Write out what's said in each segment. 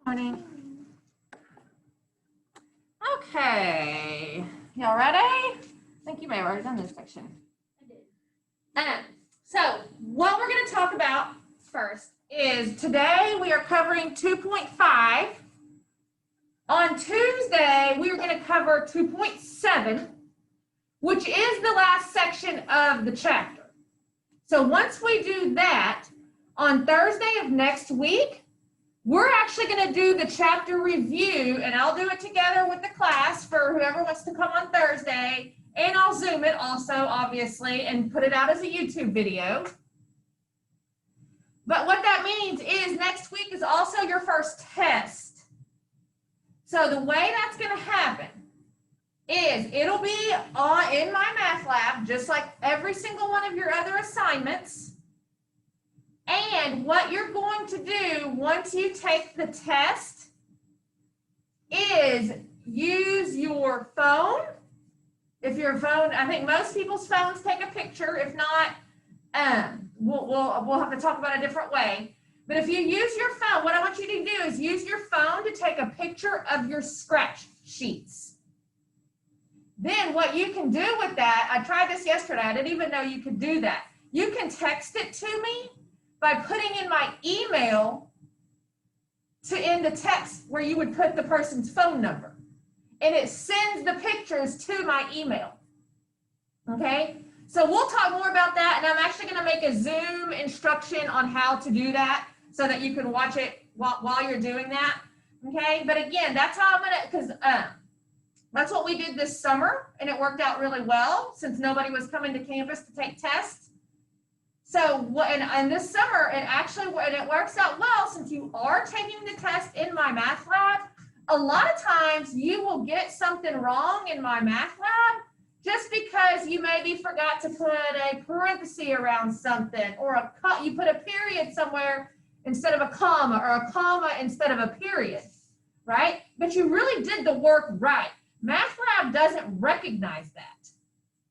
Morning. Okay, y'all ready? I think you may have already done this section. I did. So what we're going to talk about first is today we are covering 2.5. On Tuesday, we are going to cover 2.7, which is the last section of the chapter. So once we do that, on Thursday of next week, we're actually going to do the chapter review, and I'll do it together with the class for whoever wants to come on Thursday, and I'll Zoom it also, obviously, and put it out as a YouTube video. But what that means is next week is also your first test. So the way that's going to happen is it'll be in my math lab, just like every single one of your other assignments. And what you're going to do once you take the test is use your phone. If your phone, I think most people's phones take a picture. If not, we'll have to talk about a different way. But if you use your phone, what I want you to do is use your phone to take a picture of your scratch sheets. Then what you can do with that, I tried this yesterday. I didn't even know you could do that. You can text it to me by putting in my email in the text where you would put the person's phone number. And it sends the pictures to my email. Okay? So we'll talk more about that, and I'm actually going to make a Zoom instruction on how to do that so that you can watch it while you're doing that. Okay? But again, that's how I'm going to, because that's what we did this summer, and it worked out really well since nobody was coming to campus to take tests. So, and this summer, it works out well since you are taking the test in my math lab. A lot of times you will get something wrong in my math lab just because you maybe forgot to put a parenthesis around something, or you put a period somewhere instead of a comma, or a comma instead of a period, right? But you really did the work right. Math lab doesn't recognize that.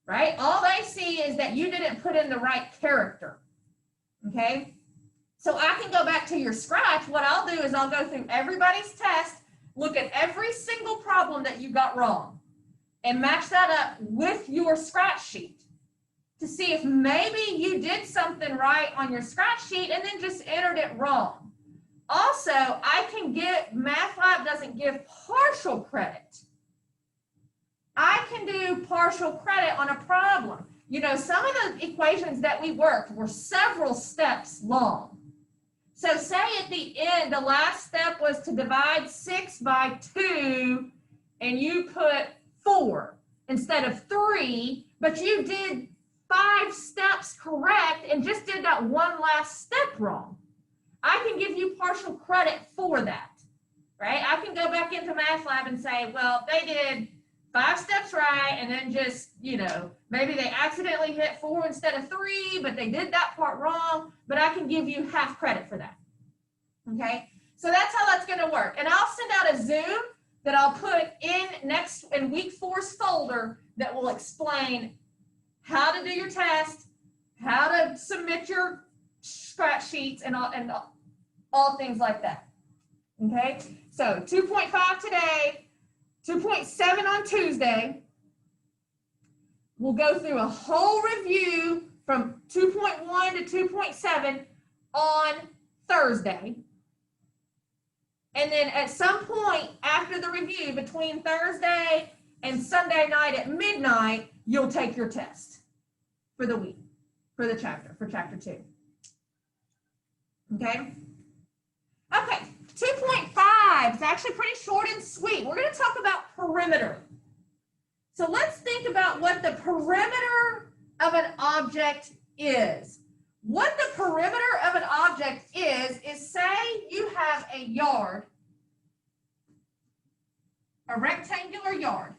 Right? All they see is that you didn't put in the right character. Okay? So I can go back to your scratch. What I'll do is I'll go through everybody's test, look at every single problem that you got wrong, and match that up with your scratch sheet to see if maybe you did something right on your scratch sheet and then just entered it wrong. Also, Math Lab doesn't give partial credit. I can do partial credit on a problem. You know, some of the equations that we worked were several steps long. So say at the end, the last step was to divide 6 by 2, and you put 4 instead of 3, but you did 5 steps correct and just did that one last step wrong. I can give you partial credit for that, right? I can go back into Math Lab and say, well, they did 5 steps right, and then just, you know, maybe they accidentally hit 4 instead of 3, but they did that part wrong, but I can give you half credit for that. Okay? So that's how that's going to work. And I'll send out a Zoom that I'll put in week 4's folder that will explain how to do your test, how to submit your scratch sheets, and all things like that. Okay? So 2.5 today, 2.7 on Tuesday. We'll go through a whole review from 2.1 to 2.7 on Thursday. And then at some point after the review, between Thursday and Sunday night at midnight, you'll take your test for the week, for chapter 2. Okay? Okay. 2.5 is actually pretty short and sweet. We're going to talk about perimeter. So let's think about what the perimeter of an object is. What the perimeter of an object is say you have a yard, a rectangular yard,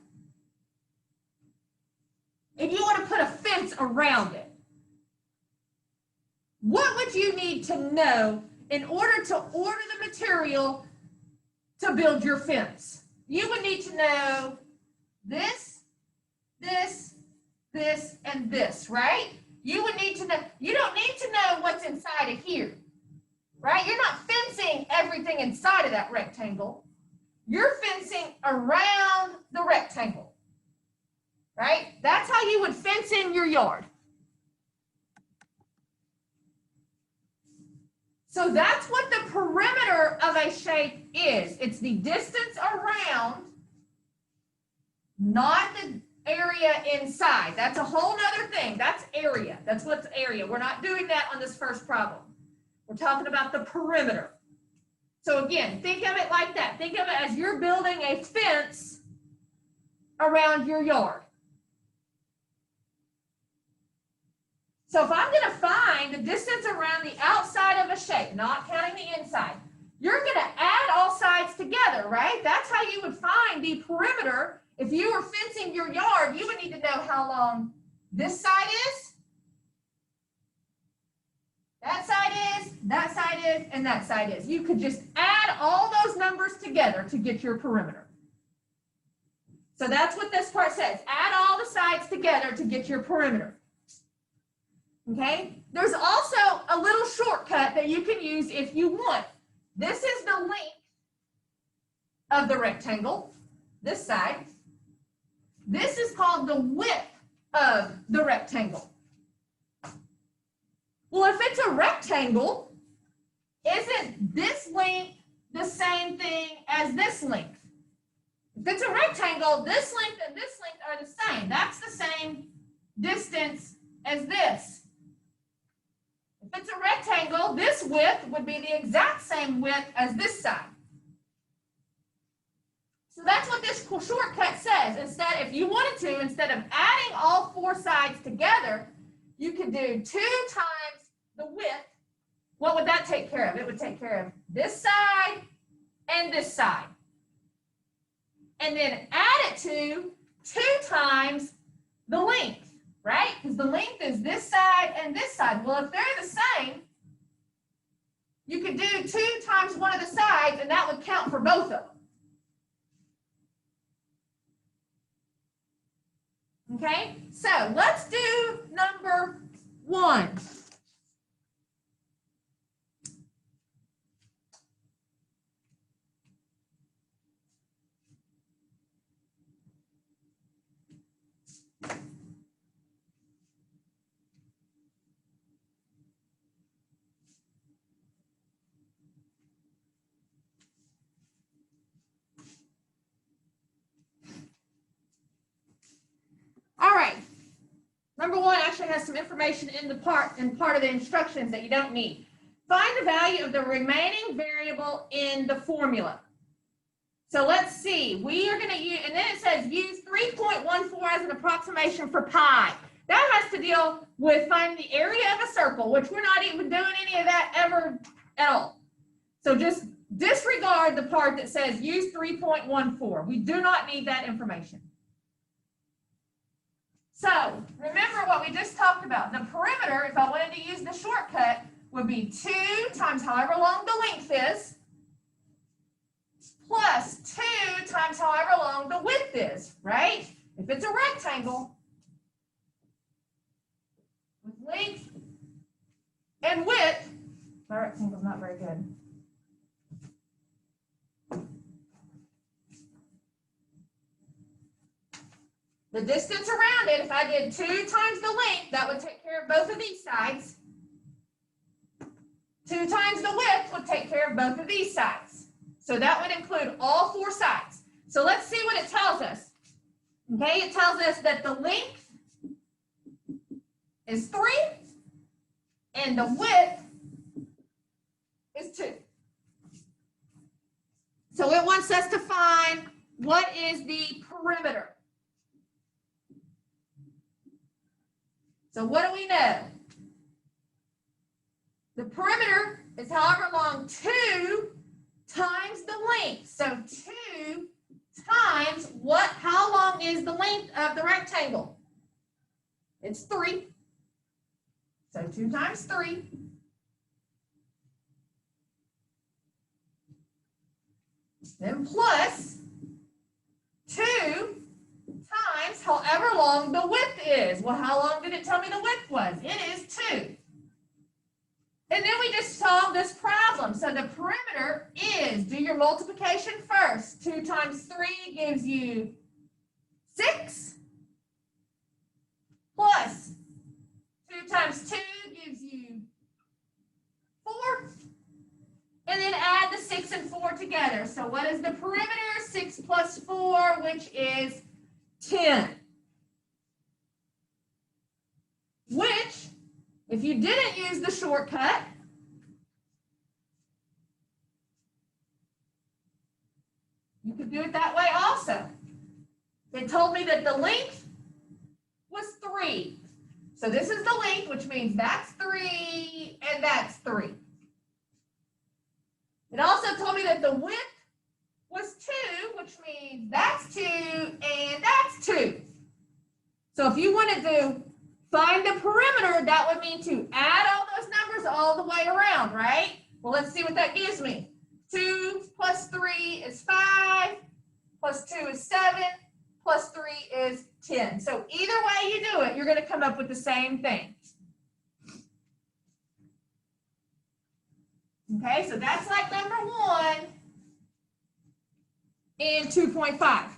and you want to put a fence around it. What would you need to know in order to order the material to build your fence? You would need to know this, this, this, and this, right? You would need to know, you don't need to know what's inside of here, right? You're not fencing everything standing inside of that rectangle. You're fencing around the rectangle, right? That's how you would fence in your yard. So that's what the perimeter of a shape is. It's the distance around, not the area inside. That's a whole nother thing. That's area. That's what's area. We're not doing that on this first problem. We're talking about the perimeter. So again, think of it like that. Think of it as you're building a fence around your yard. So if I'm going to find the distance around the outside of a shape, not counting the inside, you're going to add all sides together, right? That's how you would find the perimeter. If you were fencing your yard, you would need to know how long this side is, that side is, that side is, and that side is. You could just add all those numbers together to get your perimeter. So that's what this part says. Add all the sides together to get your perimeter. Okay? There's also a little shortcut that you can use if you want. This is the length of the rectangle, this side. This is called the width of the rectangle. Well, if it's a rectangle, isn't this length the same thing as this length? If it's a rectangle, this length and this length are the same. That's the same distance as this. If it's a rectangle, this width would be the exact same width as this side. So that's what this shortcut says. Instead, if you wanted to, instead of adding all four sides together, you could do 2 times the width. What would that take care of? It would take care of this side and this side. And then add it to 2 times the length, right? Because the length is this side and this side. Well, if they're the same, you could do 2 times one of the sides, and that would count for both of them. Okay, so let's do number 1. All right, number 1 actually has some information in part of the instructions that you don't need. Find the value of the remaining variable in the formula. So let's see, we are going to use, and then it says use 3.14 as an approximation for pi. That has to deal with finding the area of a circle, which we're not even doing any of that ever at all. So just disregard the part that says use 3.14. We do not need that information. So remember what we just talked about. The perimeter, if I wanted to use the shortcut, would be 2 times however long the length is, plus 2 times however long the width is, right? If it's a rectangle, with length and width, my rectangle's not very good. The distance around it, if I did 2 times the length, that would take care of both of these sides. 2 times the width would take care of both of these sides. So that would include all 4 sides. So let's see what it tells us. Okay, it tells us that the length is 3 and the width is 2. So it wants us to find what is the perimeter. So what do we know? The perimeter is however long 2 times the length. So 2 times what? How long is the length of the rectangle? It's 3. So 2 times 3. Then plus 2 times however long the width is. Well, how long did it tell me the width was? It is 2. And then we just solve this problem. So the perimeter is, do your multiplication first. 2 times 3 gives you 6. Plus 2 times 2 gives you 4. And then add the 6 and 4 together. So what is the perimeter? 6 plus 4, which is 10. Which, if you didn't use the shortcut, you could do it that way also. It told me that the length was 3. So this is the length, which means that's 3 and that's 3. It also told me that the width was 2, which means that's 2 and that's 2. So if you wanted to find the perimeter, that would mean to add all those numbers all the way around, right? Well, let's see what that gives me. 2 plus 3 is 5, plus 2 is 7, plus 3 is 10. So either way you do it, you're going to come up with the same thing. Okay, so that's like number 1 in 2.5.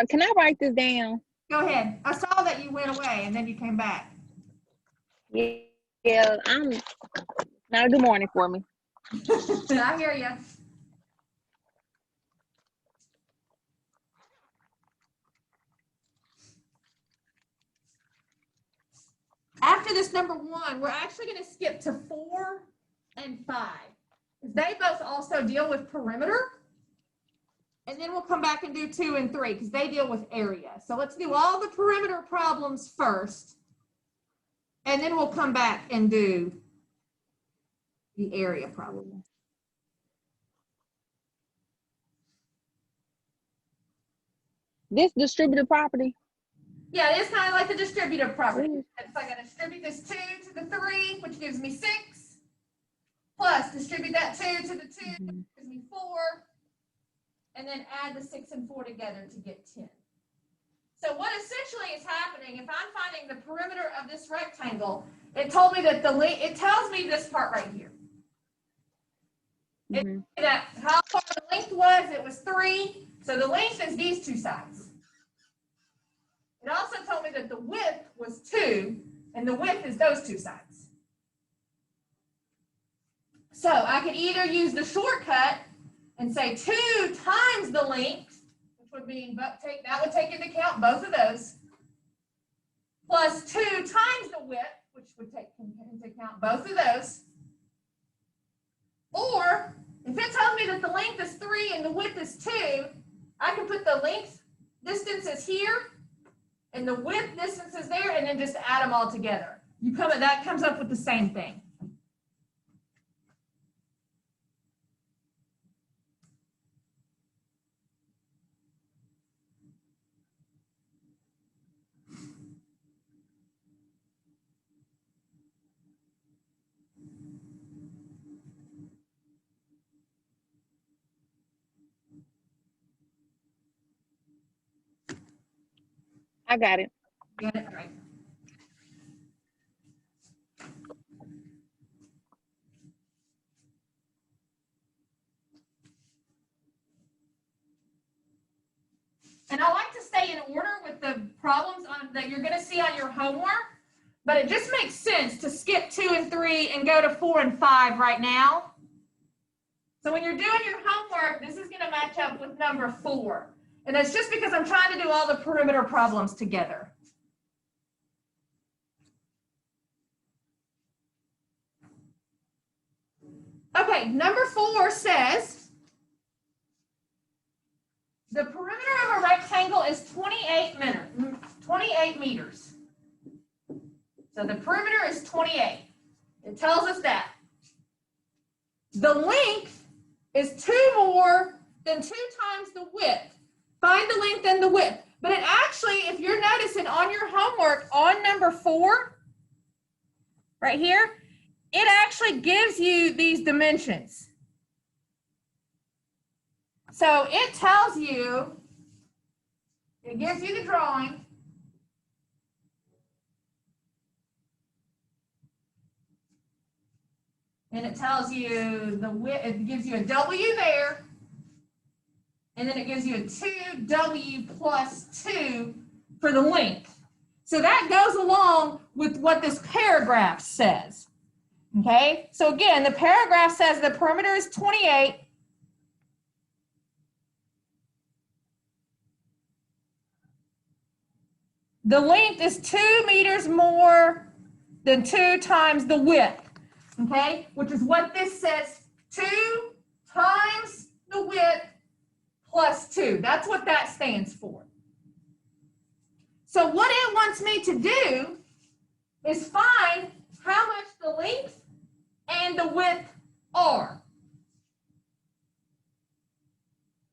Can I write this down? Go ahead. I saw that you went away and then you came back. Yeah, now good morning for me. I hear you. After this number 1, we're actually going to skip to 4 and 5. They both also deal with perimeter. And then we'll come back and do 2 and 3 because they deal with area. So let's do all the perimeter problems first. And then we'll come back and do the area problem. This distributive property? Yeah, it is kind of like the distributive property. So I'm going to distribute this 2 to the 3, which gives me 6. Plus, distribute that 2 to the 2, gives me 4. And then add the 6 and 4 together to get 10. So what essentially is happening, if I'm finding the perimeter of this rectangle, it told me that it tells me this part right here. That how far the length was, it was 3. So the length is these 2 sides. It also told me that the width was 2, and the width is those 2 sides. So I could either use the shortcut and say 2 times the length, which would mean that would take into account both of those, plus 2 times the width, which would take into account both of those. Or if it tells me that the length is 3 and the width is 2, I can put the length distances here and the width distances there, and then just add them all together. That comes up with the same thing. I got it. Get it right. And I like to stay in order with the problems that you're going to see on your homework, but it just makes sense to skip 2 and 3 and go to 4 and 5 right now. So when you're doing your homework, this is going to match up with number 4. And that's just because I'm trying to do all the perimeter problems together. Okay, number 4 says the perimeter of a rectangle is 28 meters. So the perimeter is 28. It tells us that. The length is 2 more than 2 times the width. Find the length and the width. But it actually, if you're noticing on your homework on number 4, right here, it actually gives you these dimensions. So it tells you, it gives you the drawing. And it tells you the width, it gives you a W there. And then it gives you a 2W plus 2 for the length. So that goes along with what this paragraph says. Okay, so again, the paragraph says the perimeter is 28. The length is 2 meters more than 2 times the width. Okay, which is what this says, 2 times the width plus 2. That's what that stands for. So what it wants me to do is find how much the length and the width are.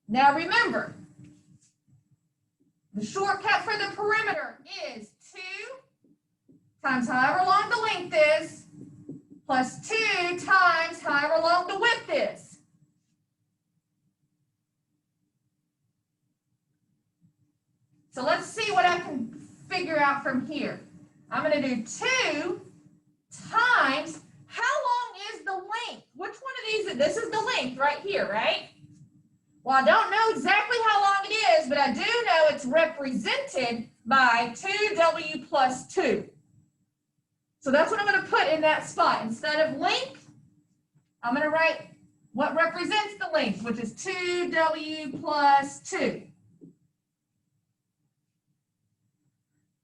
Now remember, the shortcut for the perimeter is 2 times however long the length is, plus 2 times however long the width is. So let's see what I can figure out from here. I'm going to do 2 times, how long is the length? Which one of these, this is the length right here, right? Well, I don't know exactly how long it is, but I do know it's represented by 2W plus 2. So that's what I'm going to put in that spot. Instead of length, I'm going to write what represents the length, which is 2W plus 2.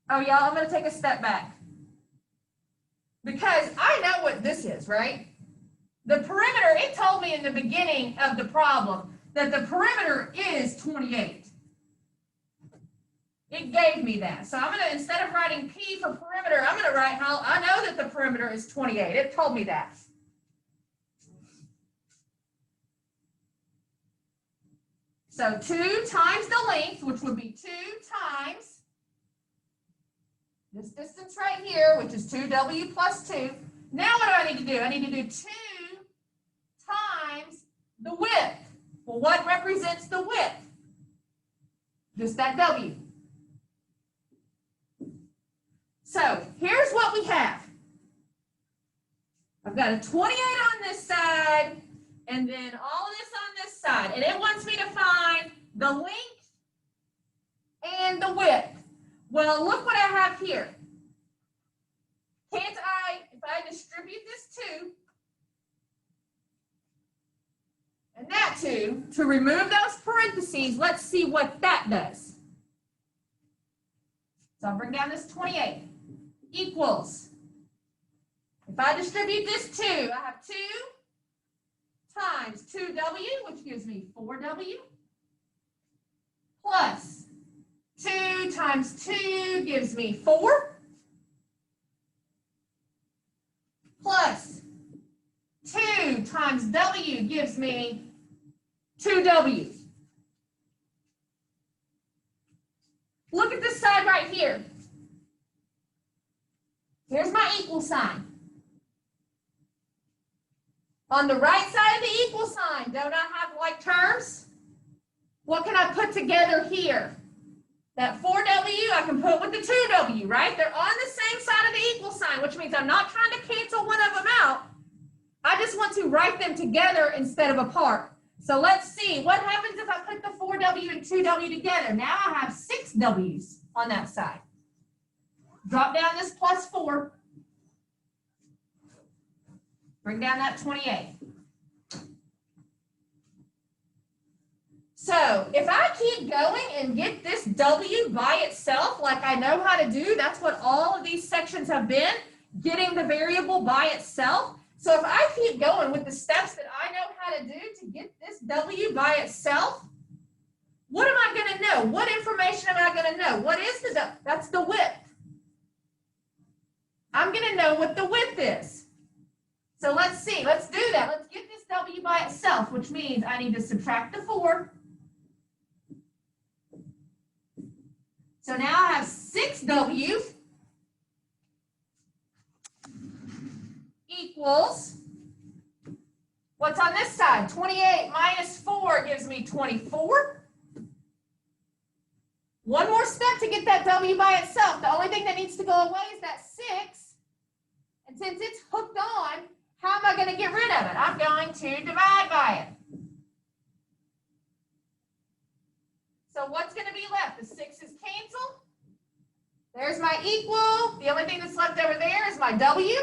Oh, y'all, I'm going to take a step back. Because I know what this is, right? The perimeter, it told me in the beginning of the problem that the perimeter is 28. It gave me that. So I'm going to, instead of writing P for perimeter, I'm going to write how I know that the perimeter is 28. It told me that. So 2 times the length, which would be 2 times this distance right here, which is 2W plus 2. Now what do I need to do? I need to do 2 times the width. Well, what represents the width? Just that W. So here's what we have. I've got a 28 on this side, and then all of this on this side. And it wants me to find the length and the width. Well, look what I have here. Can't I, if I distribute this 2 and that 2, to remove those parentheses, let's see what that does. So I'll bring down this 28 equals, if I distribute this 2, I have 2 times 2W, which gives me 4W, plus 2 times 2 gives me 4, plus 2 times W gives me 2W. Look at this side right here. Here's my equal sign. On the right side of the equal sign, don't I have like terms? What can I put together here? That 4W I can put with the 2W, right? They're on the same side of the equal sign, which means I'm not trying to cancel one of them out. I just want to write them together instead of apart. So let's see, what happens if I put the 4W and 2W together? Now I have 6 W's on that side. Drop down this plus 4. Bring down that 28. So if I keep going and get this W by itself, like I know how to do, that's what all of these sections have been, getting the variable by itself. So if I keep going with the steps that I know how to do to get this W by itself, what am I going to know? What information am I going to know? What is the W? That's the width. I'm going to know what the width is. So let's see. Let's do that. Let's get this W by itself, which means I need to subtract the 4. So now I have 6 W's equals, what's on this side? 28 minus 4 gives me 24. One more step to get that W by itself. The only thing that needs to go away is that 6. And since it's hooked on, How am I going to get rid of it? I'm going to divide by it. So what's going to be left? The 6's cancel. There's my equal. The only thing that's left over there is my W.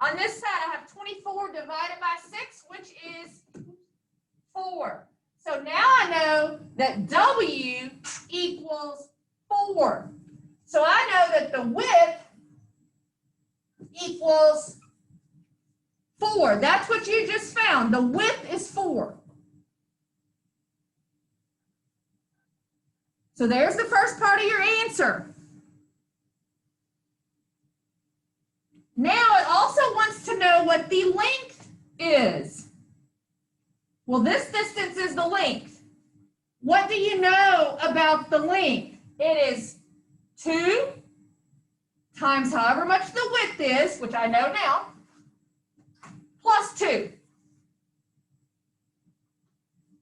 On this side, I have 24 divided by 6, which is 4. So now I know that W equals 4. So I know that the width equals 4. That's what you just found. The width is 4. So there's the first part of your answer. Now it also wants to know what the length is. Well, this distance is the length. What do you know about the length? It is 2 times however much the width is, which I know now, plus 2.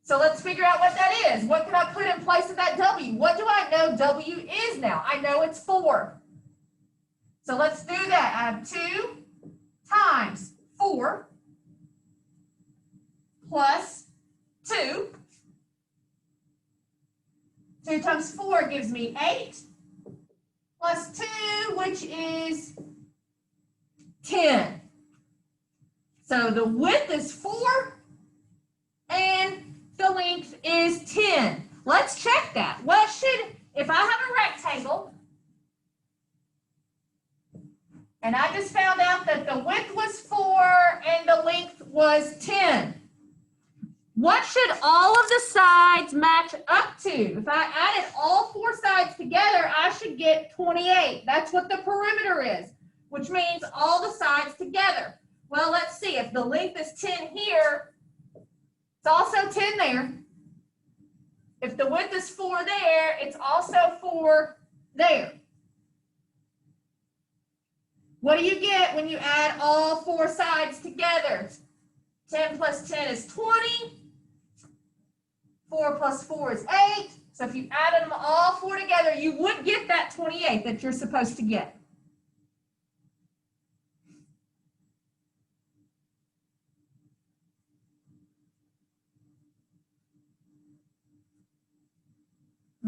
So let's figure out what that is. What can I put in place of that W? What do I know W is now? I know it's 4. So let's do that. I have 2 times 4 plus 2. 2 times 4 gives me 8 plus 2, which is 10. So the width is 4 and the length is 10. Let's check that. What should, if I have a rectangle, and I just found out that the width was 4 and the length was 10. What should all of the sides match up to? If I added all 4 sides together, I should get 28. That's what the perimeter is, which means all the sides together. Well, let's see. If the length is 10 here, it's also 10 there. If the width is 4 there, it's also 4 there. What do you get when you add all 4 sides together? 10 plus 10 is 20. 4 plus 4 is 8. So if you added them all 4 together, you would get that 28 that you're supposed to get.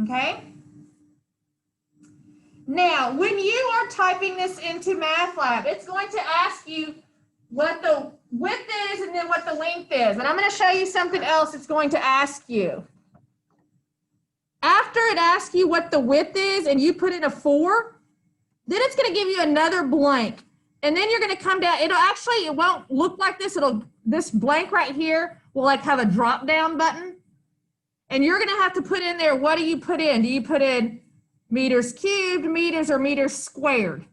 Okay? Now, when you are typing this into MathLab, it's going to ask you what the width is and then what the length is. And I'm going to show you something else it's going to ask you. After it asks you what the width is and you put in a 4, then it's going to give you another blank. And then you're going to come down. It won't look like this. This blank right here will like have a drop down button. And you're going to have to put in there, what do you put in? Do you put in meters cubed, meters, or meters squared?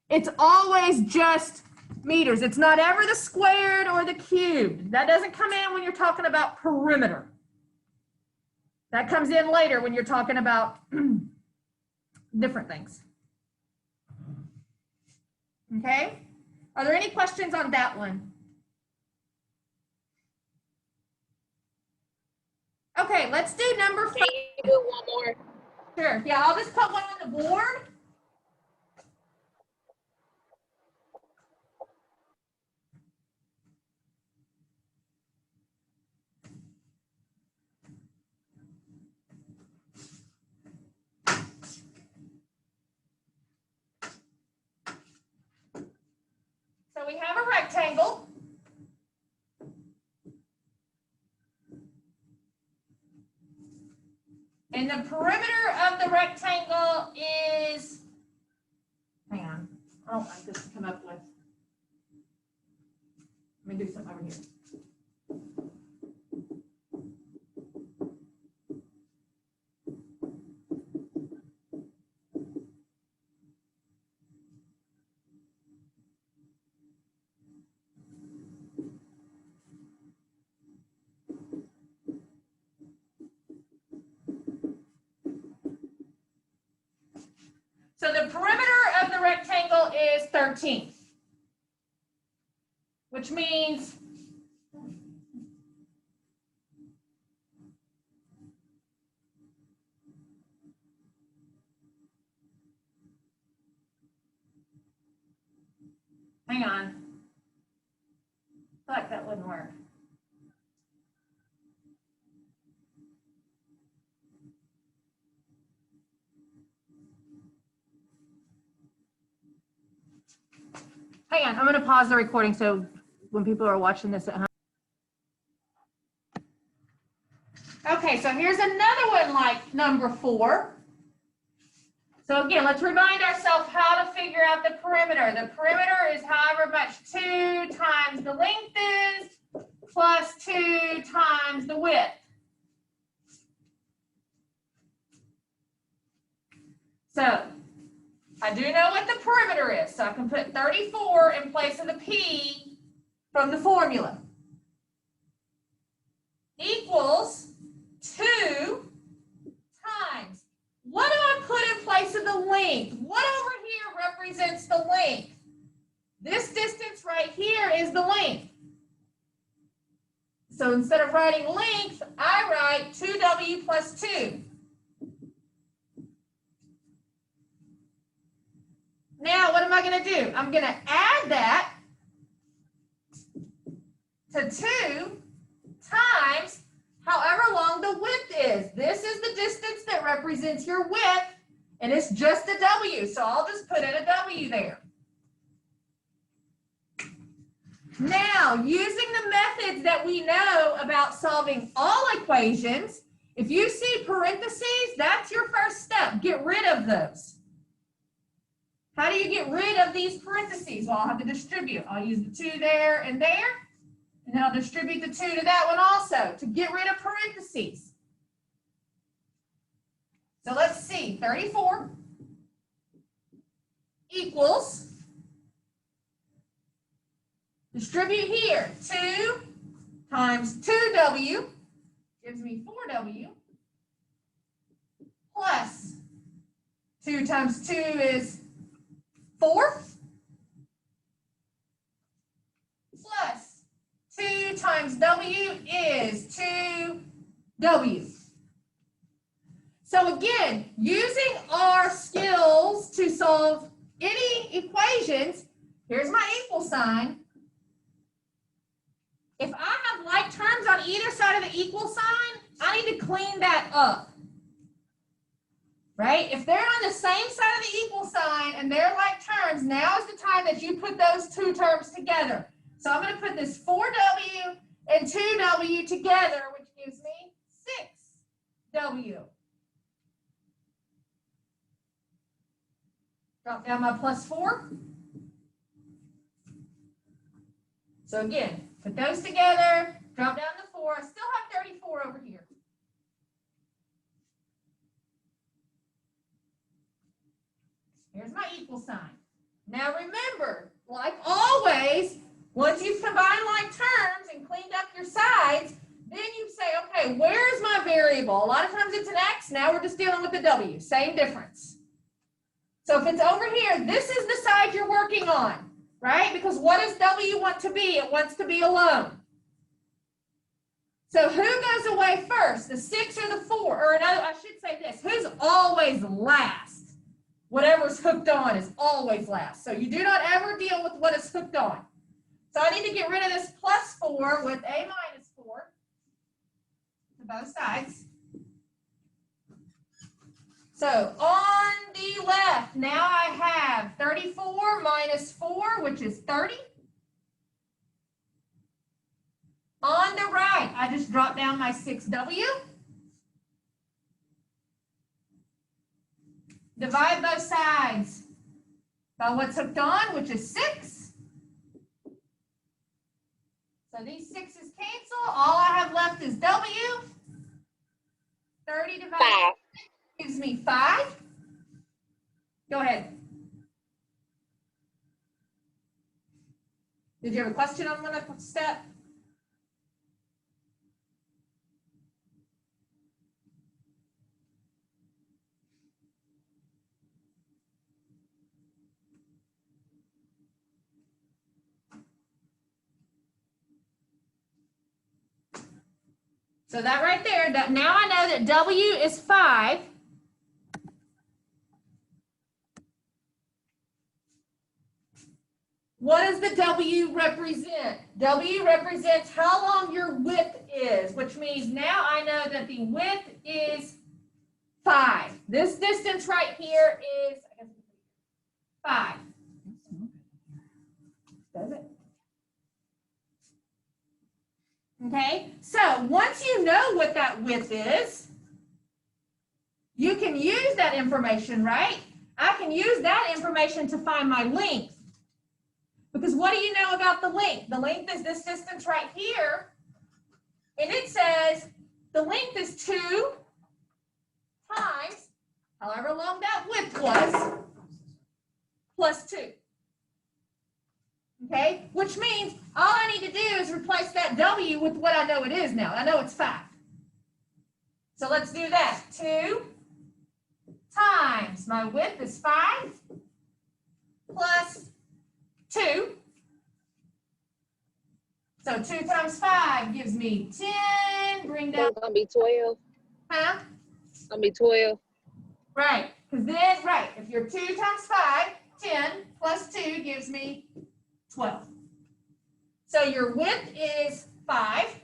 It's always just meters. It's not ever the squared or the cubed. That doesn't come in when you're talking about perimeter. That comes in later when you're talking about different things. Okay? Are there any questions on that one? Okay, let's do number 5. Can you do one more? Sure. Yeah, I'll just put one on the board. So we have a rectangle. And the perimeter of the rectangle is, hang on, I don't like this to come up with. Let me do something over here. So the perimeter of the rectangle is 13, which means that wouldn't work. Hang on, I'm gonna pause the recording so when people are watching this at home. Okay, so here's another one like number 4. So again, let's remind ourselves how to figure out the perimeter. The perimeter is however much 2 times the length is plus 2 times the width. So I do know what the perimeter is, so I can put 34 in place of the P from the formula. Equals 2 times. What do I put in place of the length? What over here represents the length? This distance right here is the length. So instead of writing length, I write 2W plus 2. Now, what am I going to do? I'm going to add that to 2 times however long the width is. This is the distance that represents your width, and it's just a W, so I'll just put in a W there. Now, using the methods that we know about solving all equations, if you see parentheses, that's your first step. Get rid of those. How do you get rid of these parentheses? Well, I'll have to distribute. I'll use the 2 there, and then I'll distribute the 2 to that one also to get rid of parentheses. So let's see, 34 equals, distribute here, 2 times 2W gives me 4W, plus 2 times 2 is 4, plus 2 times W is 2W. So again, using our skills to solve any equations, here's my equal sign. If I have like terms on either side of the equal sign, I need to clean that up. Right? If they're on the same side of the equal sign and they're like terms, now is the time that you put those 2 terms together. So I'm going to put this 4W and 2W together, which gives me 6W. Drop down my plus 4. So again, put those together, drop down the 4. I still have 34 over here. Here's my equal sign. Now remember, like always, once you've combined like terms and cleaned up your sides, then you say, okay, where's my variable? A lot of times it's an X. Now we're just dealing with the W. Same difference. So if it's over here, this is the side you're working on, right? Because what does W want to be? It wants to be alone. So who goes away first, the 6 or the 4? Or another, I should say this, who's always last? Whatever's hooked on is always last. So you do not ever deal with what is hooked on. So I need to get rid of this plus 4 with a minus 4 to both sides. So on the left, now I have 34 minus 4, which is 30. On the right, I just drop down my 6W. Divide both sides by what's hooked on, which is 6. So these 6's cancel. All I have left is W. 30 divided by 6 gives me 5. Go ahead. Did you have a question on one step? So that right there, that now I know that W is 5. What does the W represent? W represents how long your width is, which means now I know that the width is 5. This distance right here is 5. Does it? Okay, so once you know what that width is, you can use that information, right? I can use that information to find my length. Because what do you know about the length? The length is this distance right here. And it says the length is 2 times, however long that width was, plus 2. Okay, which means all I need to do is replace that W with what I know it is now. I know it's 5. So let's do that. 2 times my width is 5 plus 2. So 2 times 5 gives me 10. Bring down. It's gonna be 12. Huh? It's gonna be 12. Right. Because then, right, if you're 2 times 5, 10 plus 2 gives me 12. So your width is 5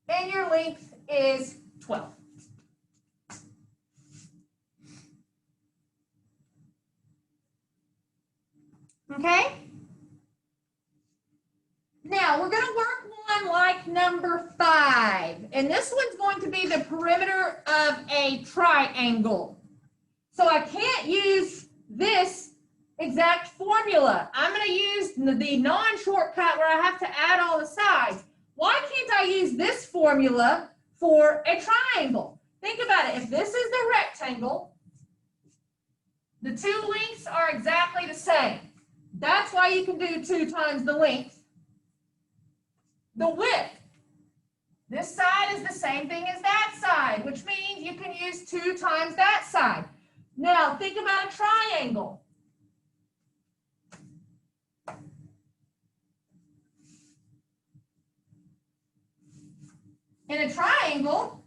and your length is 12. Okay? Now we're going to work one like number 5. And this one's going to be the perimeter of a triangle. So I can't use this exact formula. I'm going to use the non-shortcut where I have to add all the sides. Why can't I use this formula for a triangle? Think about it. If this is the rectangle, the two lengths are exactly the same. That's why you can do 2 times the length. The width. This side is the same thing as that side, which means you can use 2 times that side. Now, think about a triangle. In a triangle,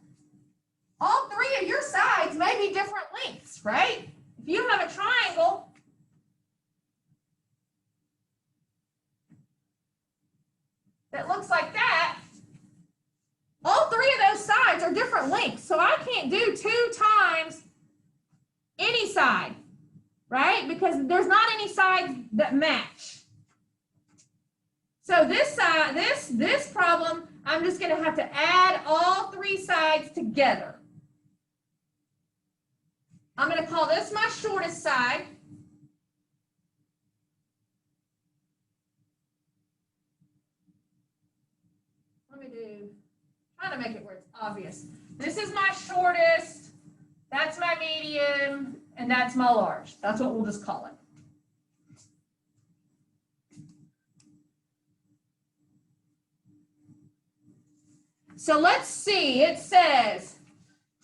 all 3 of your sides may be different lengths, right? If you have a triangle, that looks like that, all 3 of those sides are different lengths. So I can't do 2 times any side, right? Because there's not any sides that match. So this side, this problem, I'm just going to have to add all 3 sides together. I'm going to call this my shortest side. Trying to make it where it's obvious. This is my shortest, that's my medium, and that's my large. That's what we'll just call it. So let's see, it says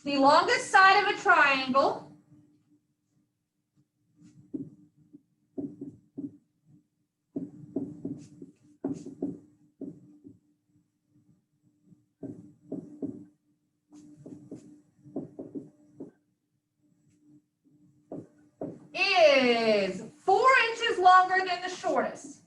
the longest side of a triangle is 4 inches longer than the shortest.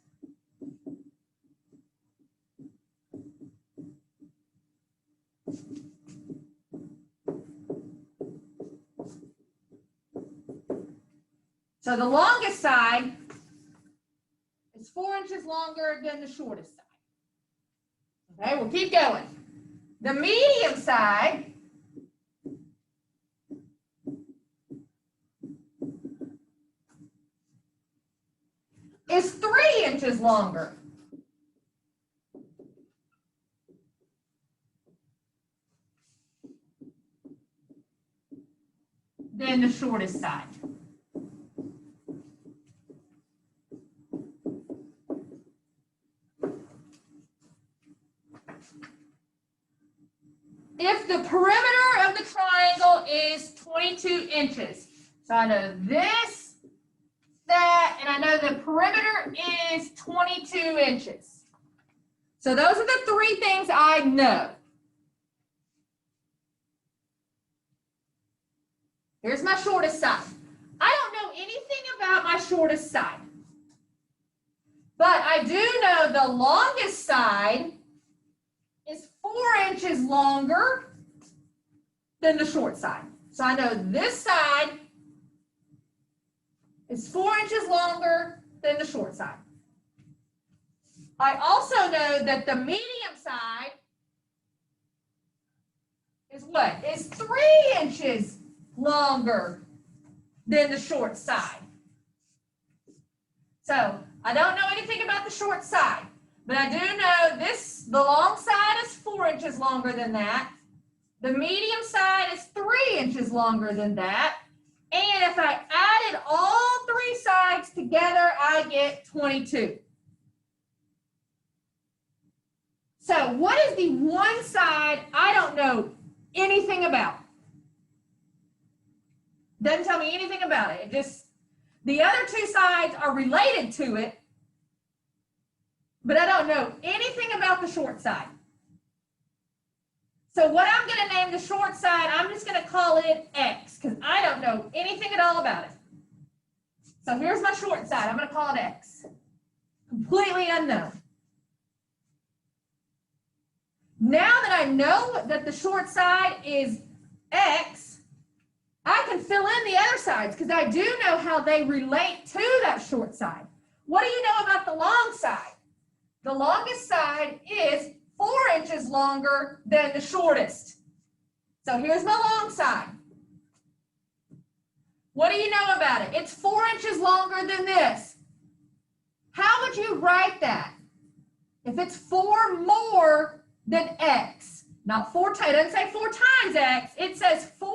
So the longest side is 4 inches longer than the shortest side. Okay, we'll keep going. The medium side is 3 inches longer. Than the shortest side. If the perimeter of the triangle is 22 inches, so I know this, that, and I know the perimeter is 22 inches. So those are the 3 things I know. Here's my shortest side. I don't know anything about my shortest side. But I do know the longest side is 4 inches longer than the short side. So I know this side is 4 inches longer than the short side. I also know that the medium side is what? Is 3 inches longer than the short side. So I don't know anything about the short side, but I do know the long side is 4 inches longer than that. The medium side is 3 inches longer than that. And if I added all 3 sides together, I get 22. So what is the one side I don't know anything about? Doesn't tell me anything about it. The other 2 sides are related to it, but I don't know anything about the short side. So what I'm going to name the short side, I'm just going to call it X, because I don't know anything at all about it. So here's my short side. I'm going to call it X. Completely unknown. Now that I know that the short side is X, I can fill in the other sides because I do know how they relate to that short side. What do you know about the long side? The longest side is 4 inches longer than the shortest. So here's my long side. What do you know about it? It's 4 inches longer than this. How would you write that? If it's 4 more than X, not 4 times, it doesn't say 4 times X, it says 4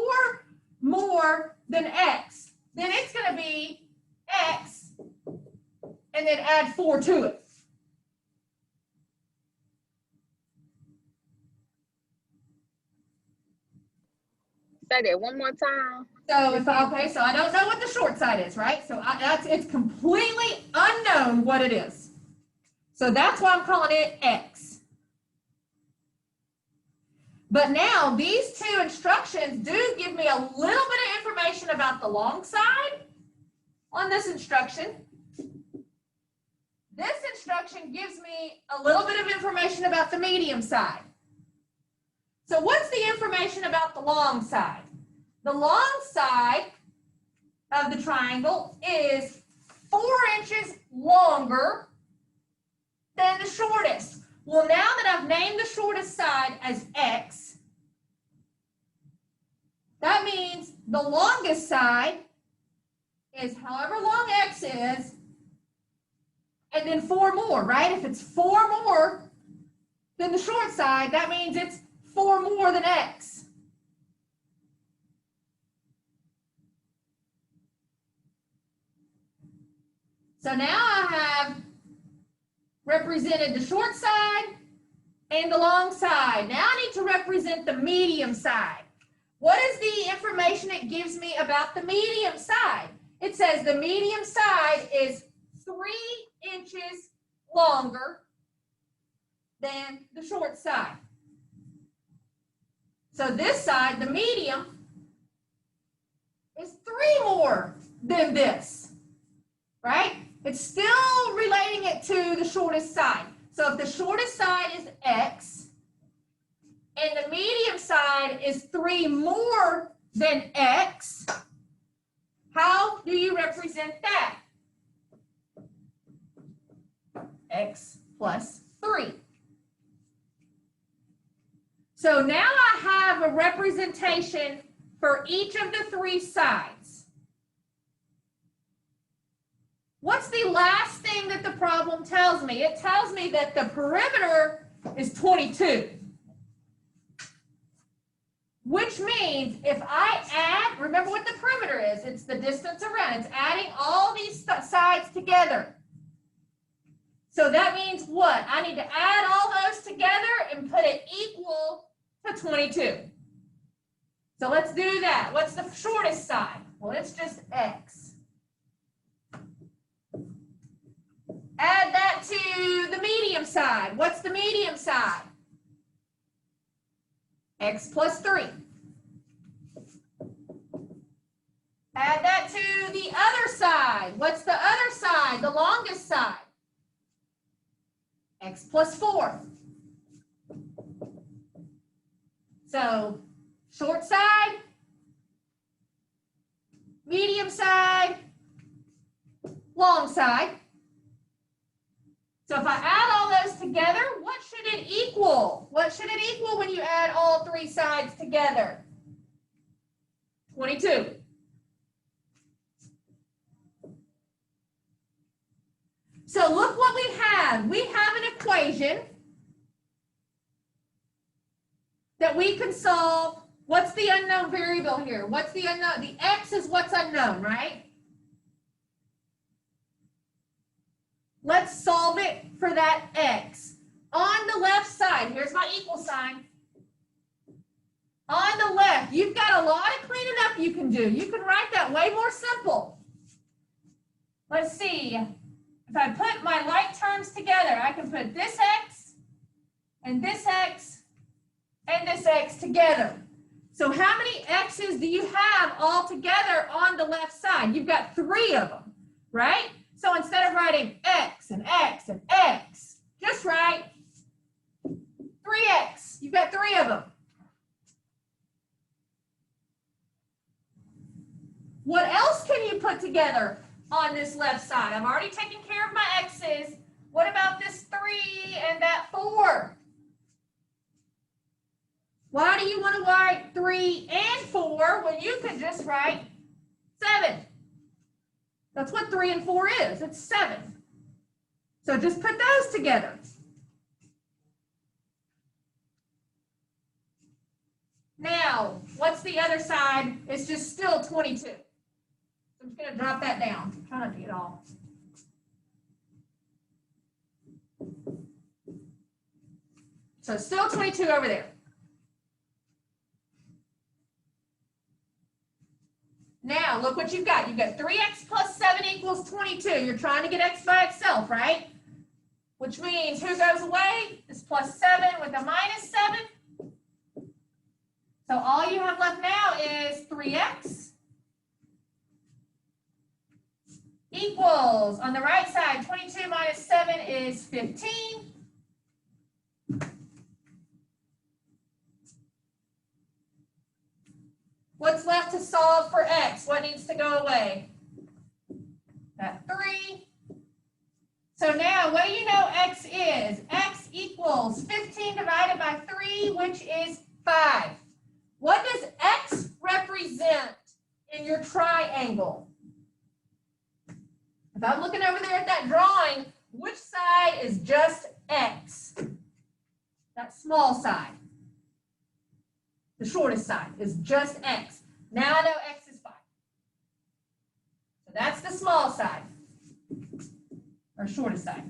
more than X, then it's going to be X and then add 4 to it. Say that one more time. So okay, so I don't know what the short side is, right? So it's completely unknown what it is. So that's why I'm calling it X. But now these 2 instructions do give me a little bit of information about the long side on this instruction. This instruction gives me a little bit of information about the medium side. So what's the information about the long side? The long side of the triangle is 4 inches longer than the shortest. Well, now that I've named the shortest side as X, that means the longest side is however long X is, and then 4 more, right? If it's 4 more than the short side, that means it's 4 more than X. So now I have represented the short side and the long side. Now I need to represent the medium side. What is the information it gives me about the medium side? It says the medium side is 3 inches longer than the short side. So this side, the medium, is 3 more than this, right? It's still relating it to the shortest side. So if the shortest side is X and the medium side is 3 more than X, how do you represent that? X plus 3. So now I have a representation for each of the 3 sides. What's the last thing that the problem tells me? It tells me that the perimeter is 22. Which means if I add, remember what the perimeter is, it's the distance around, it's adding all these sides together. So that means what? I need to add all those together and put it equal to 22. So let's do that. What's the shortest side? Well, it's just X. Add that to the medium side. What's the medium side? X plus 3. Add that to the other side. What's the other side? The longest side. x plus 4. So short side, medium side, long side. So if I add all those together, what should it equal? What should it equal when you add all three sides together? 22. So look what we have. We have an equation that we can solve. What's the unknown variable here? What's the unknown? The x is what's unknown, right? Let's solve it for that x. On the left side, here's my equal sign. On the left, you've got a lot of cleaning up you can do. You can write that way more simple. Let's see. If I put my like terms together, I can put this x and this x and this x together. So how many x's do you have all together on the left side? You've got 3 of them, right? So instead of writing x and x and x, just write 3x. You've got 3 of them. What else can you put together on this left side? I've already taken care of my x's. What about this 3 and that 4? Why do you want to write 3 and 4 when you could just write 7? That's what 3 and 4 is. It's 7. So just put those together. Now, what's the other side? It's just still 22. I'm just going to drop that down. Try not to get all. So still 22 over there. Now, look what you've got. You've got 3x plus 7 equals 22. You're trying to get x by itself, right? Which means who goes away? This plus 7 with a minus 7. So all you have left now is 3x equals, on the right side, 22 minus 7 is 15. What's left to solve for x? What needs to go away? That 3. So now, what do you know x is? X equals 15 divided by 3, which is 5. What does x represent in your triangle? If I'm looking over there at that drawing, which side is just x? That small side. The shortest side is just x. Now I know x is 5. So that's the small side, or shortest side.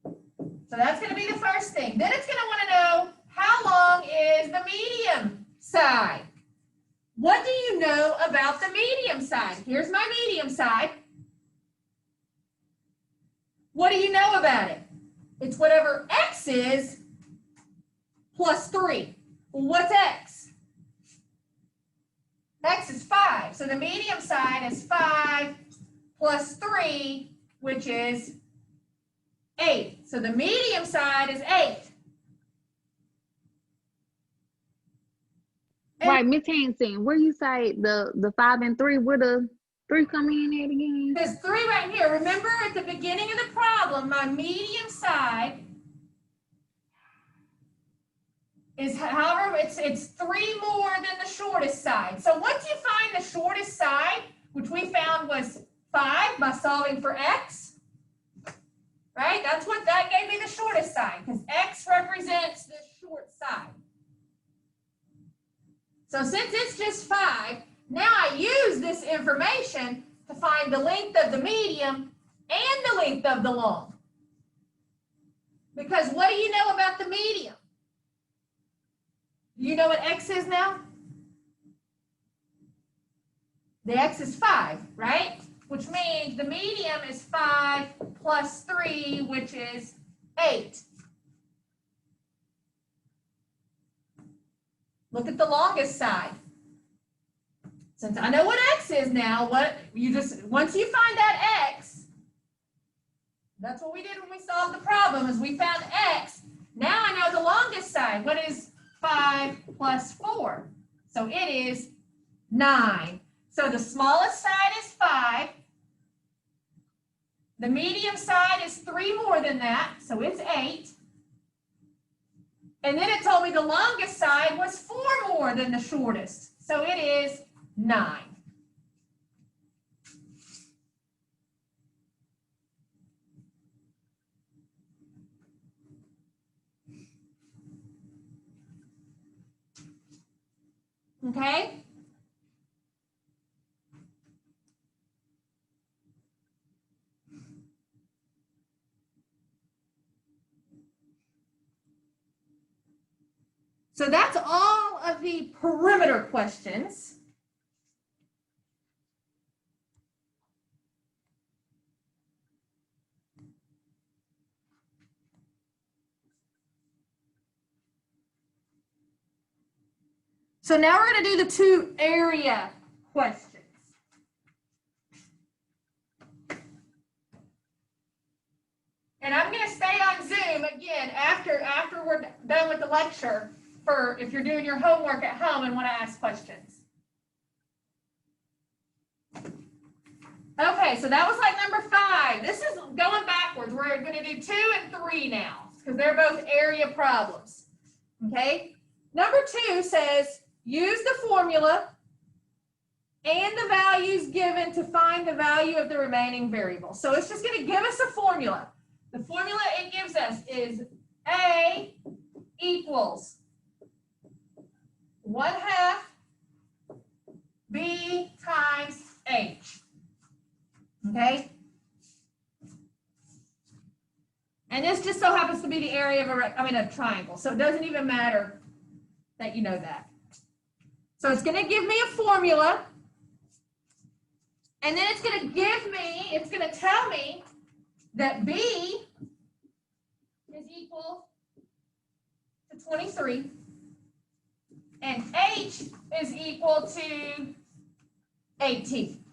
So that's going to be the first thing. Then it's going to want to know, how long is the medium side? What do you know about the medium side? Here's my medium side. What do you know about it? It's whatever x is plus 3. Well, what's x? X is 5. So the medium side is 5 plus 3, which is 8. So the medium side is 8. Right, Miss Hanson, where you say the 5 and 3, where the 3 come in at again? There's 3 right here. Remember at the beginning of the problem, my medium side is, however, it's 3 more than the shortest side. So once you find the shortest side, which we found was 5 by solving for x, right? That's what that gave me, the shortest side, because x represents the short side. So since it's just 5, now I use this information to find the length of the medium and the length of the long. Because what do you know about the medium? Do you know what x is now? The x is 5, right? Which means the medium is 5 plus 3, which is 8. Look at the longest side. Since I know what x is now, once you find that x, That's what we did when we solved the problem, is we found x. Now I know the longest side. What is 5 plus 4? So it is 9. So the smallest side is 5. The medium side is 3 more than that, so it's 8. And then it told me the longest side was 4 more than the shortest, so it is 9. Okay? So that's all of the perimeter questions. So now we're going to do the 2 area questions. And I'm going to stay on Zoom again after we're done with the lecture for if you're doing your homework at home and want to ask questions. Okay, so that was like number 5. This is going backwards. We're going to do 2 and 3 now because they're both area problems. Okay? Number 2 says, use the formula and the values given to find the value of the remaining variable. So it's just going to give us a formula. The formula it gives us is A equals 1/2 B times H. Okay? And this just so happens to be the area of a triangle. So it doesn't even matter that you know that. So it's going to give me a formula. And then it's going to tell me that B is equal to 23 and H is equal to 18.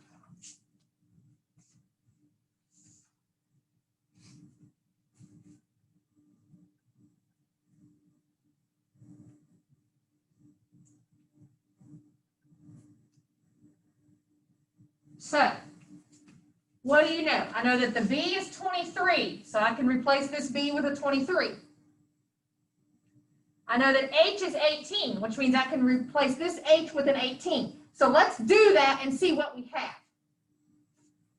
So, what do you know? I know that the B is 23, so I can replace this B with a 23. I know that H is 18, which means I can replace this H with an 18. So let's do that and see what we have.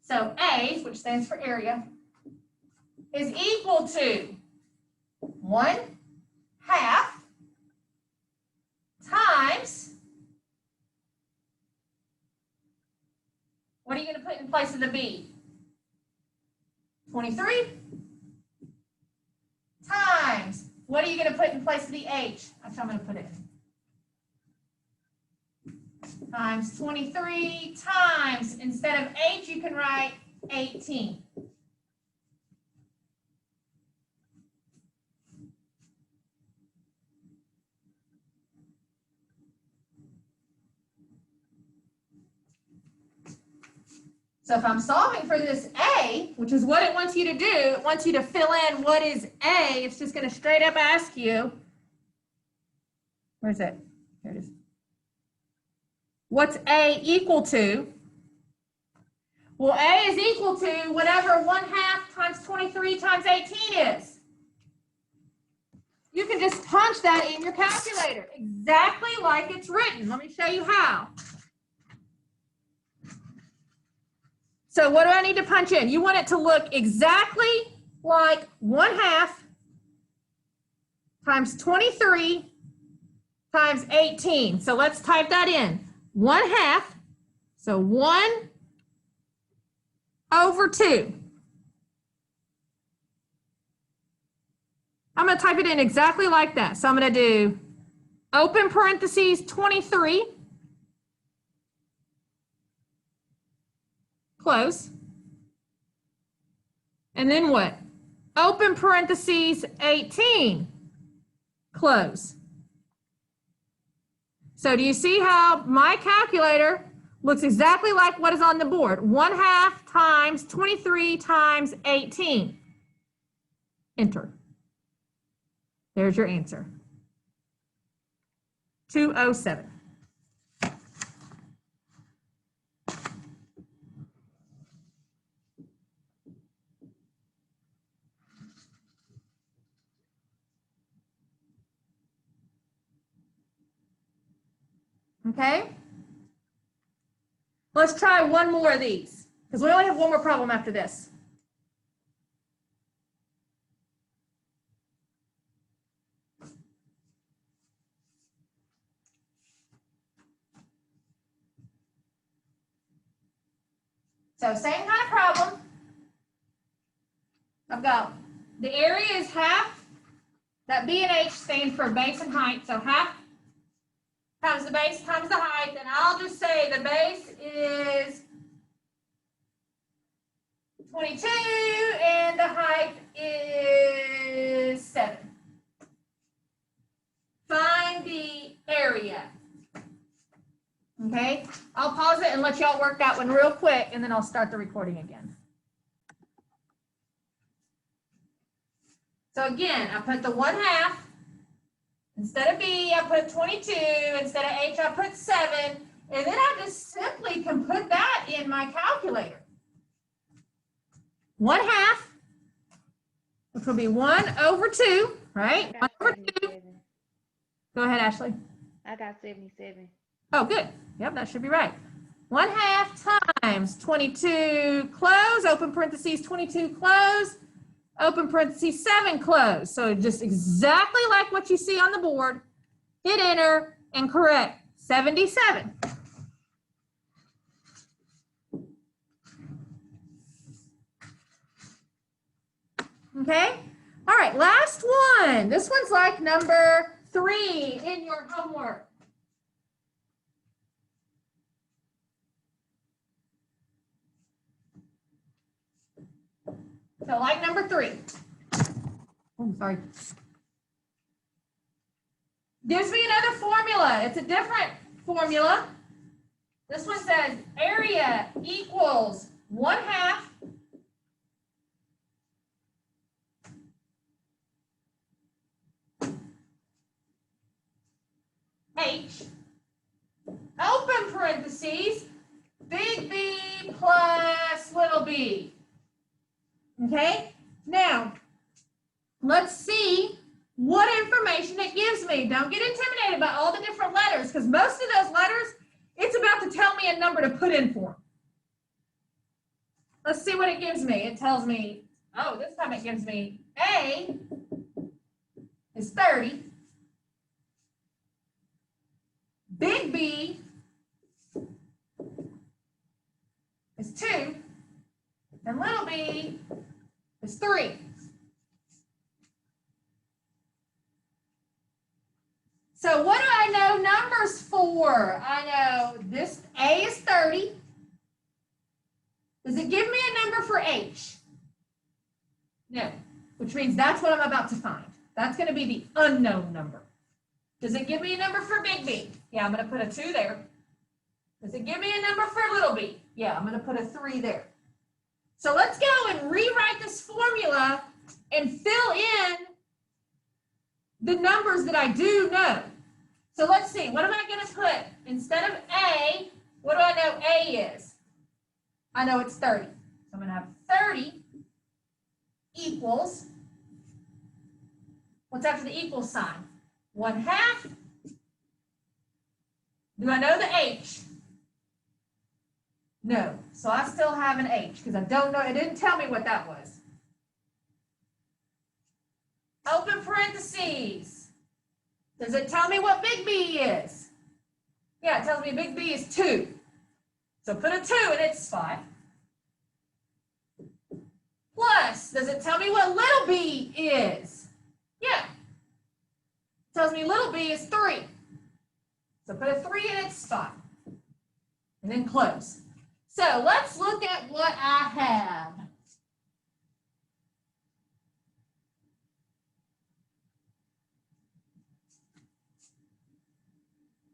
So A, which stands for area, is equal to 1/2 times, what are you going to put in place of the B? 23 times, what are you going to put in place of the H? That's how I'm going to put it. Times 23 times, instead of H, you can write 18. So if I'm solving for this A, which is what it wants you to do, it wants you to fill in what is A. It's just going to straight up ask you, where's it? Here it is. What's A equal to? Well, A is equal to whatever 1/2 times 23 times 18 is. You can just punch that in your calculator, exactly like it's written. Let me show you how. So what do I need to punch in? You want it to look exactly like 1/2 times 23 times 18. So let's type that in. 1/2, so 1/2. I'm going to type it in exactly like that. So I'm going to do open parentheses 23, close, and then what? Open parentheses 18, close. So do you see how my calculator looks exactly like what is on the board? 1/2 times 23 times 18. Enter. There's your answer. 207. Okay? Let's try one more of these, because we only have one more problem after this. So same kind of problem. I've got the area is half, that B and H stand for base and height, so half times the base times the height, and I'll just say the base is 22 and the height is 7. Find the area. Okay, I'll pause it and let y'all work that one real quick, and then I'll start the recording again. So again, I put the 1/2. Instead of B, I put 22. Instead of H, I put 7. And then I just simply can put that in my calculator. 1/2, which will be 1/2, right? 1/2. Go ahead, Ashley. I got 77. Oh, good. Yep, that should be right. 1/2 times 22, close, open parentheses, 22, close, open parentheses, 7, close. So just exactly like what you see on the board. Hit enter and correct. 77. Okay. All right, last one. This one's like number 3 in your homework. So like number 3. Oh, sorry. Gives me another formula. It's a different formula. This one says area equals 1/2 H, open parentheses, big B plus little b. Okay, now let's see what information it gives me. Don't get intimidated by all the different letters, because most of those letters, it's about to tell me a number to put in for them. Let's see what it gives me. It tells me, oh, this time it gives me A is 30. Big B is 2, and little b is 3. So what do I know numbers for? I know this A is 30. Does it give me a number for H? No, which means that's what I'm about to find. That's going to be the unknown number. Does it give me a number for big B? Yeah, I'm going to put a 2 there. Does it give me a number for little b? Yeah, I'm going to put a 3 there. So let's go and rewrite this formula and fill in the numbers that I do know. So let's see, what am I going to put? Instead of A, what do I know A is? I know it's 30. So I'm going to have 30 equals, what's after the equal sign? 1/2. Do I know the H? No. So I still have an H because I don't know. It didn't tell me what that was. Open parentheses. Does it tell me what big B is? Yeah, it tells me big B is 2. So put a 2 in its spot. Plus, does it tell me what little b is? Yeah. It tells me little b is 3. So put a 3 in its spot. And then close. So let's look at what I have.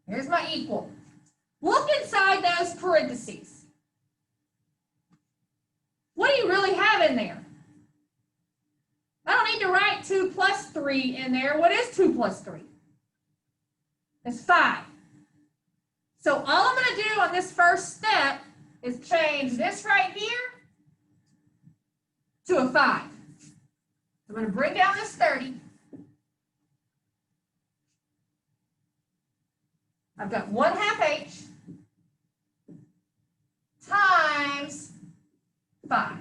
Here's my equal. Look inside those parentheses. What do you really have in there? I don't need to write 3 in there. What is 2 plus 3? It's 5. So all I'm going to do on this first step is change this right here to a 5. I'm going to bring down this 30. I've got 1/2 h times 5.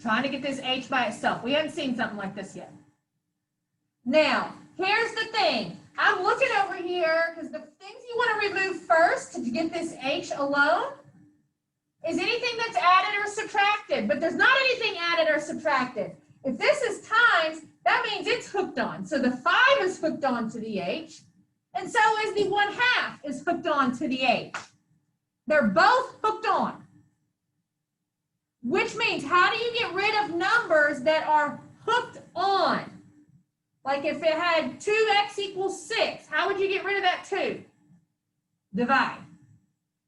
Trying to get this h by itself. We haven't seen something like this yet. Now, here's the thing. I'm looking over here because the things you want to remove first to get this h alone is anything that's added or subtracted, but there's not anything added or subtracted. If this is times, that means it's hooked on. So the 5 is hooked on to the h, and so is the 1/2 is hooked on to the h. They're both hooked on. Which means, how do you get rid of numbers that are hooked on? Like if it had 2x equals 6, how would you get rid of that 2? Divide.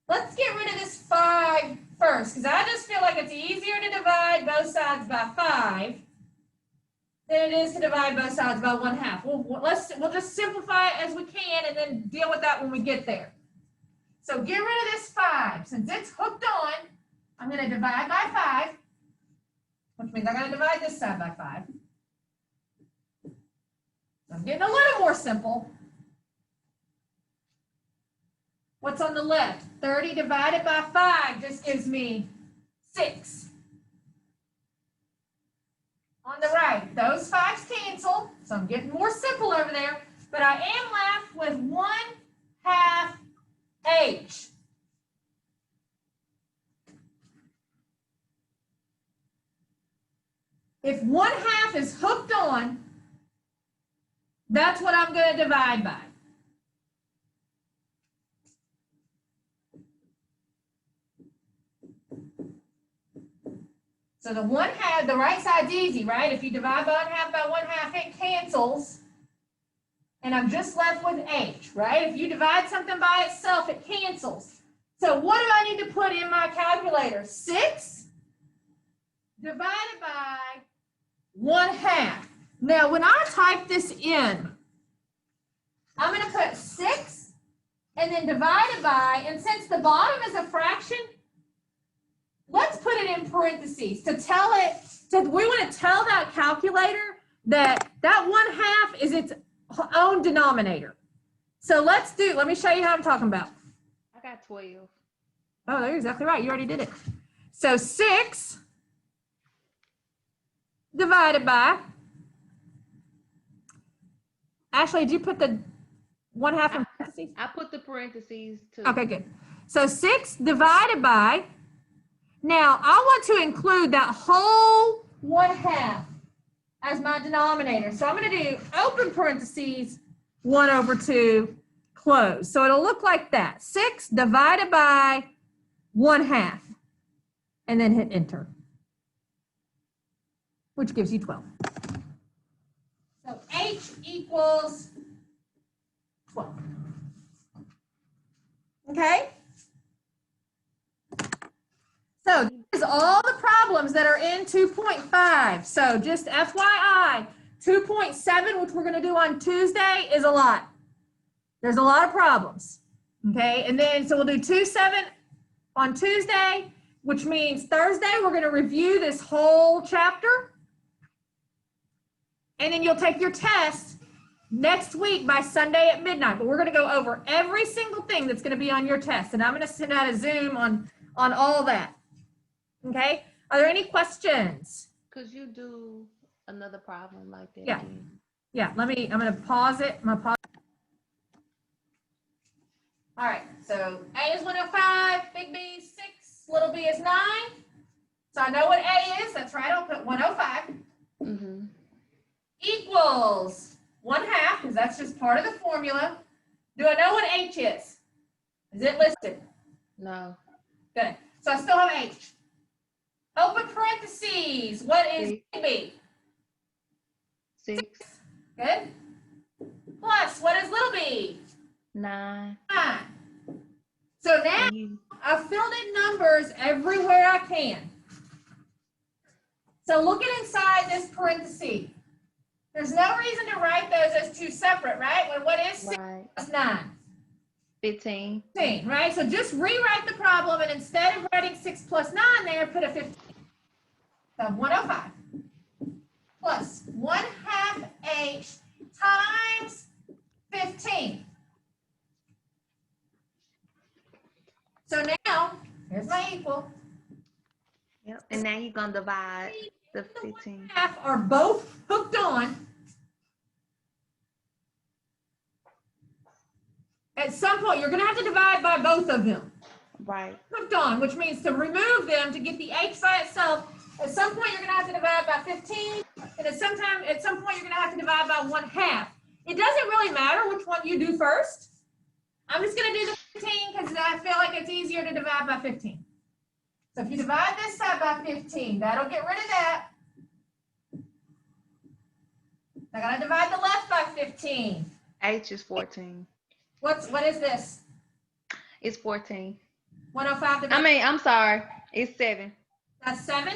Let's get rid of this 5 first, because I just feel like it's easier to divide both sides by 5 than it is to divide both sides by 1/2. We'll just simplify it as we can and then deal with that when we get there. So get rid of this 5. Since it's hooked on, I'm going to divide by 5, which means I'm going to divide this side by 5. I'm getting a little more simple. What's on the left? 30 divided by 5 just gives me 6. On the right, those 5's cancel, so I'm getting more simple over there, but I am left with 1/2 h. If 1/2 is hooked on, that's what I'm going to divide by. So the 1/2, the right side's easy, right? If you divide by 1/2 by 1/2, it cancels. And I'm just left with h, right? If you divide something by itself, it cancels. So what do I need to put in my calculator? 6 divided by 1/2. Now, when I type this in, I'm going to put 6 and then divided by, and since the bottom is a fraction, let's put it in parentheses to tell it, we want to tell that calculator that that 1/2 is its own denominator. So let me show you how I'm talking about. I got 12. Oh, you're exactly right. You already did it. So 6 divided by, Ashley, did you put the 1/2 in parentheses? I put the parentheses too. Okay, good. So 6 divided by, now I want to include that whole 1/2 as my denominator. So I'm going to do open parentheses 1/2 close. So it'll look like that. 6 divided by 1/2 and then hit enter, which gives you 12. So h equals 12. Okay? So this is all the problems that are in 2.5. So just FYI, 2.7, which we're going to do on Tuesday, is a lot. There's a lot of problems. Okay? And then, so we'll do 2.7 on Tuesday, which means Thursday we're going to review this whole chapter. And then you'll take your test next week by Sunday at midnight. But we're going to go over every single thing that's going to be on your test. And I'm going to send out a Zoom on all that. Okay? Are there any questions? Could you do another problem like that? Yeah. Again? Yeah, I'm going to pause it. All right, so A is 105, big B is 6, little b is 9. So I know what A is. That's right. I'll put 105. Mm-hmm. Equals 1/2, because that's just part of the formula. Do I know what H is? Is it listed? No. Good. So I still have H. Open parentheses. What is big B? 6. Good. Plus, what is little b? 9. 9. So now And you, I've filled in numbers everywhere I can. So looking inside this parenthesis, there's no reason to write those as two separate, right? When what is 6 right, plus 9? 15. 15, right? So just rewrite the problem, and instead of writing 6 plus 9 there, put a 15. So 105 plus 1/2 h times 15. So now, here's my equal. Yep. And now you're gonna divide the 15. Half are both hooked on. At some point, you're going to have to divide by both of them. Right. Hooked on, which means to remove them to get the h by itself. At some point, you're going to have to divide by 15, and at some point, you're going to have to divide by 1/2. It doesn't really matter which one you do first. I'm just going to do the 15 because I feel like it's easier to divide by 15. So if you divide this side by 15, that'll get rid of that. I got to divide the left by 15. H is 14. What is this? It's 14. 105 divided. I'm sorry. It's 7. That's 7.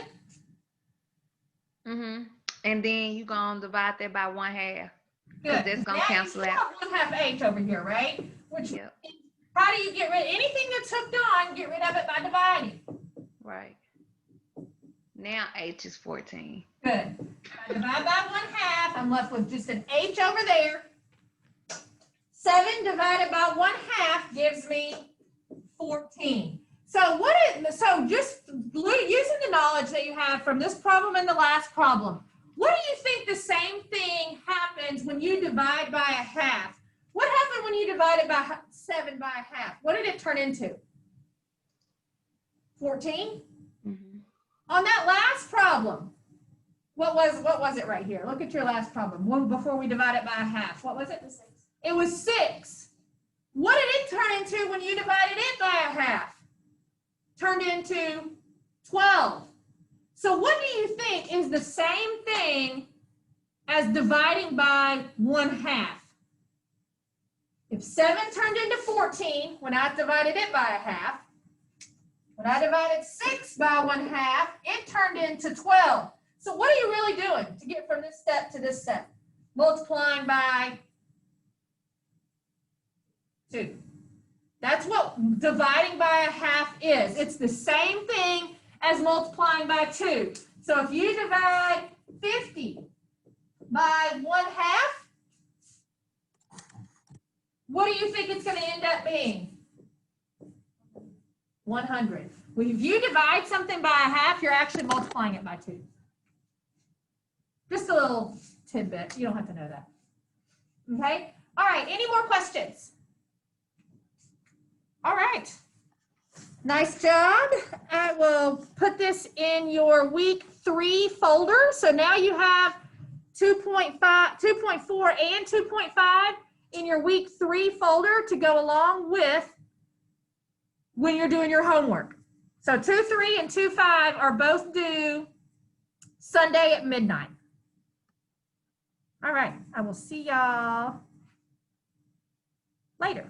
And then you gonna divide that by 1/2. Good. That's gonna Now cancel you still out. have 1/2 h over here, right? Which, Yep. how do you get rid of anything that's hooked on? Get rid of it by dividing. Right. Now H is 14. Good. I divide by 1/2. I'm left with just an h over there. 7 divided by 1/2 gives me 14. So just using the knowledge that you have from this problem and the last problem, what do you think the same thing happens when you divide by 1/2? What happened when you divided by 7 by 1/2? What did it turn into? 14? On that last problem, what was it right here? Look at your last problem. One before we divide it by 1/2. What was it? It was 6. What did it turn into when you divided it by 1/2? Turned into 12. So what do you think is the same thing as dividing by 1/2? If 7 turned into 14 when I divided it by 1/2, when I divided 6 by 1/2, it turned into 12. So what are you really doing to get from this step to this step? Multiplying by 2. That's what dividing by 1/2 is. It's the same thing as multiplying by 2. So if you divide 50 by 1/2, what do you think it's going to end up being? 100. Well, if you divide something by 1/2, you're actually multiplying it by 2. Just a little tidbit. You don't have to know that. Okay? All right. Any more questions? All right. Nice job. I will put this in your week 3 folder. So now you have 2.5, 2.4 and 2.5 in your week 3 folder to go along with when you're doing your homework. So 2.3 and 2.5 are both due Sunday at midnight. All right. I will see y'all later.